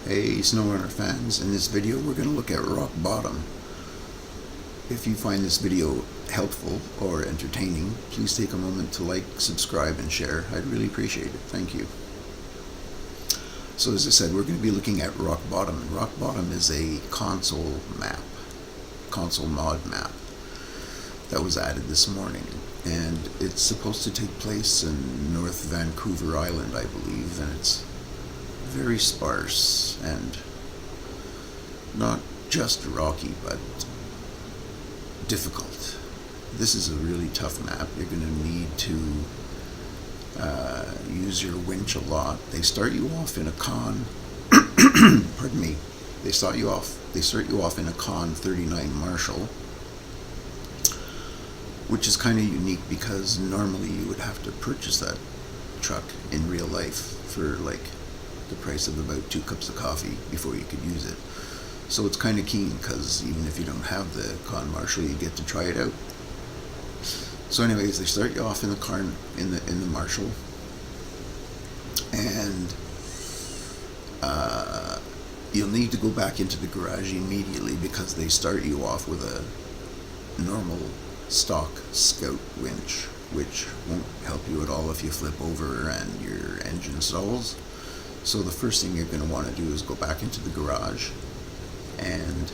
Hey SnowRunner fans, in this video we're going to look at rock bottom. If you find this video helpful or entertaining, please take a moment to like, subscribe, and share. I'd really appreciate it. Thank you. So as I said, we're going to be looking at rock bottom. And rock bottom is a console mod map that was added this morning. And it's supposed to take place in Northern Vancouver Island, I believe, and it's very sparse and not just rocky, but difficult. This is a really tough map. You're going to need to use your winch a lot. They start you off in a con. Pardon me. They start you off in a con 39 Marshall, which is kind of unique because normally you would have to purchase that truck in real life for like the price of about 2 cups of coffee before you could use it. So it's kind of keen because even if you don't have the Con Marshall, you get to try it out. So anyways, they start you off in the car in the Marshall, and you'll need to go back into the garage immediately because they start you off with a normal stock Scout winch, which won't help you at all if you flip over and your engine stalls. So the first thing you're going to want to do is go back into the garage and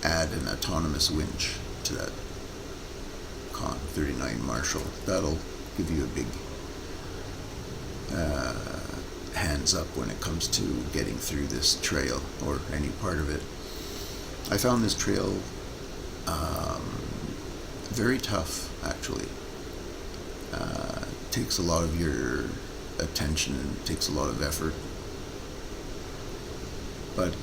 add an autonomous winch to that Con 39 Marshall. That'll give you a big hands up when it comes to getting through this trail or any part of it. I found this trail very tough, actually. Takes a lot of your attention and takes a lot of effort, but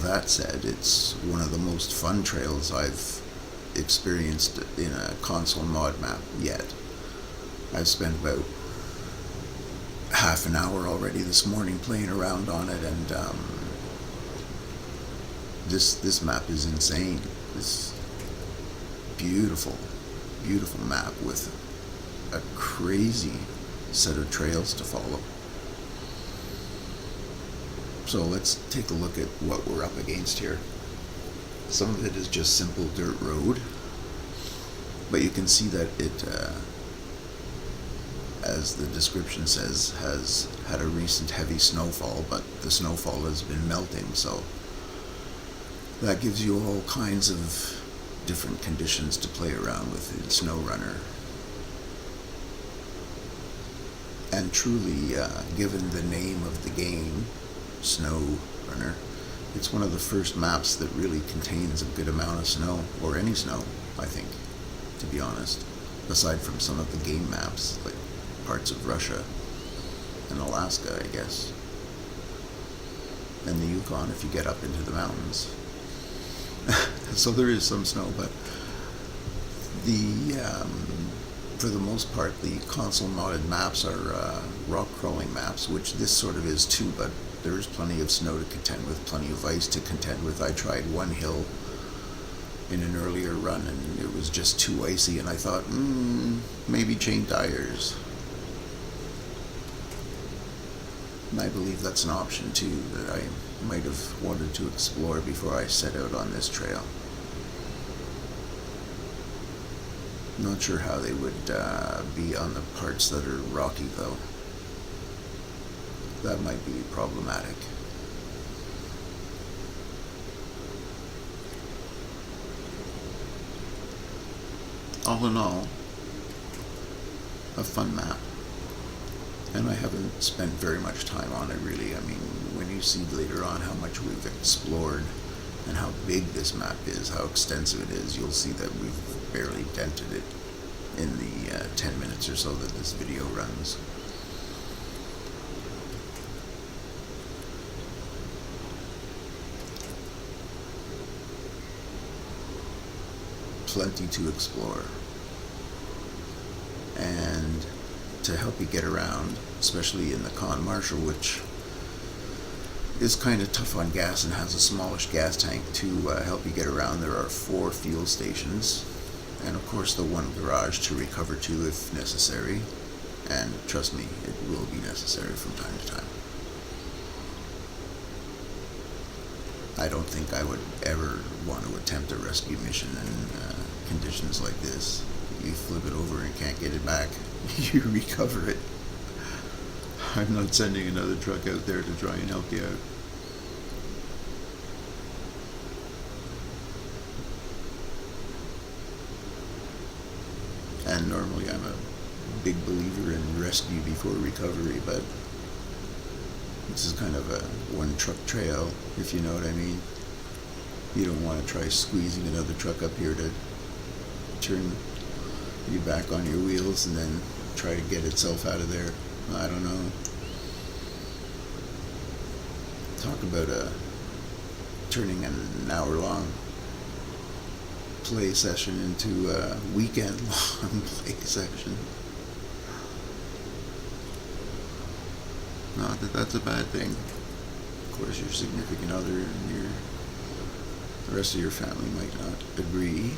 that said, it's one of the most fun trails I've experienced in a console mod map yet. I've spent about half an hour already this morning playing around on it, and this map is insane. This beautiful map with a crazy set of trails to follow. So let's take a look at what we're up against here. Some of it is just simple dirt road, but you can see that it, as the description says, has had a recent heavy snowfall, but the snowfall has been melting, so that gives you all kinds of different conditions to play around with in SnowRunner. And truly, given the name of the game, SnowRunner, it's one of the first maps that really contains a good amount of snow, or any snow, I think, to be honest, aside from some of the game maps, like parts of Russia and Alaska, I guess, and the Yukon if you get up into the mountains. So there is some snow, but for the most part, the console modded maps are rock crawling maps, which this sort of is too, but there is plenty of snow to contend with, plenty of ice to contend with. I tried one hill in an earlier run and it was just too icy, and I thought, maybe chain tires. And I believe that's an option too that I might have wanted to explore before I set out on this trail. Not sure how they would be on the parts that are rocky, though. That might be problematic. All in all, a fun map. And I haven't spent very much time on it, really. I mean, when you see later on how much we've explored and how big this map is, how extensive it is, you'll see that we've barely dented it in the 10 minutes or so that this video runs. Plenty to explore. And to help you get around, especially in the Con Marshall, which is kind of tough on gas and has a smallish gas tank, to help you get around, there are 4 fuel stations, and of course the one garage to recover to if necessary, and trust me, it will be necessary from time to time. I don't think I would ever want to attempt a rescue mission in conditions like this. You flip it over and can't get it back. You recover it. I'm not sending another truck out there to try and help you out. And normally I'm a big believer in rescue before recovery, but this is kind of a one truck trail, if you know what I mean. You don't want to try squeezing another truck up here to turn you back on your wheels and then try to get itself out of there. I don't know. Talk about turning an hour-long play session into a weekend-long play session. Not that that's a bad thing. Of course, your significant other and the rest of your family might not agree.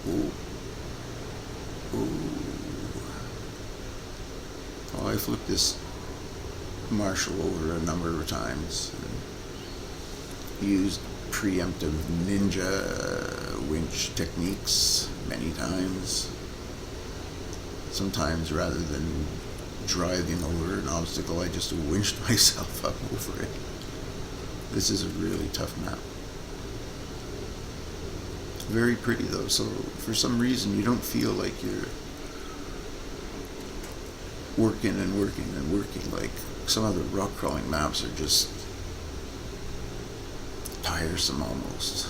Ooh. Ooh. Oh, I flipped this Marshall over a number of times. Used preemptive ninja winch techniques many times. Sometimes, rather than driving over an obstacle, I just winched myself up over it. This is a really tough map. Very pretty though, so for some reason you don't feel like you're working and working and working. Like some other rock crawling maps are just tiresome almost.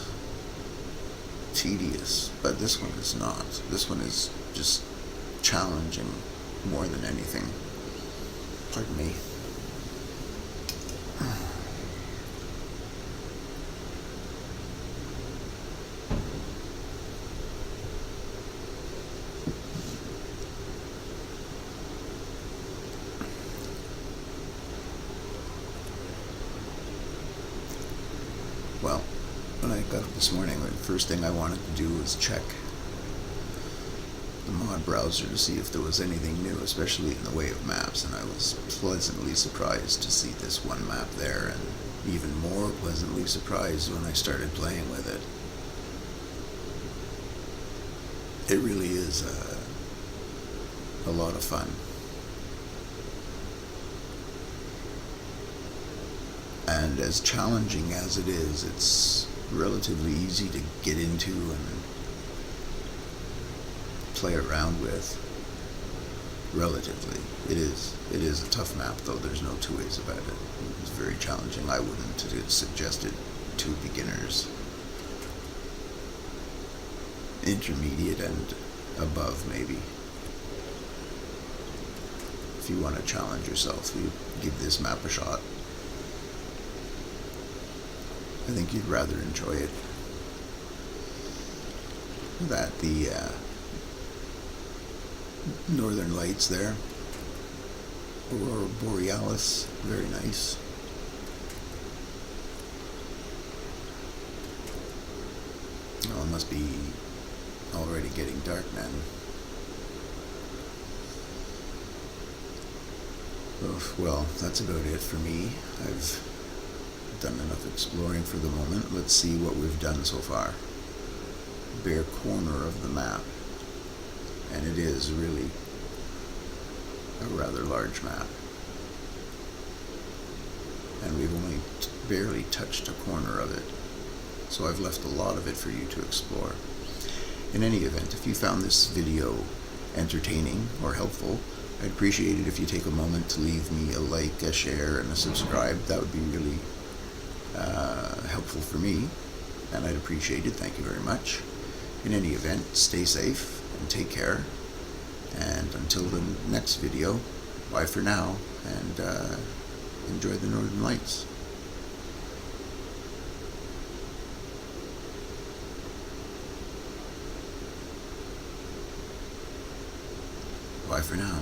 Tedious. But this one is not. This one is just challenging more than anything. Pardon me. Well, when I got up this morning, the first thing I wanted to do was check the mod browser to see if there was anything new, especially in the way of maps, and I was pleasantly surprised to see this one map there, and even more pleasantly surprised when I started playing with it. It really is a lot of fun. And as challenging as it is, it's relatively easy to get into and play around with. Relatively. It is a tough map, though. There's no two ways about it. It's very challenging. I wouldn't suggest it to beginners. Intermediate and above, maybe. If you want to challenge yourself, you give this map a shot. I think you'd rather enjoy it. That the Northern Lights there, Aurora Borealis, very nice. Oh, it must be already getting dark, man. Oh, well, that's about it for me. I've done enough exploring for the moment. Let's see what we've done so far. Bare corner of the map, and it is really a rather large map, and we've only barely touched a corner of it, so I've left a lot of it for you to explore. In any event, if you found this video entertaining or helpful, I'd appreciate it if you take a moment to leave me a like, a share, and a subscribe. That would be really helpful for me, and I'd appreciate it. Thank you very much. In any event, stay safe and take care, and until the next video, bye for now, and enjoy the Northern Lights. Bye for now.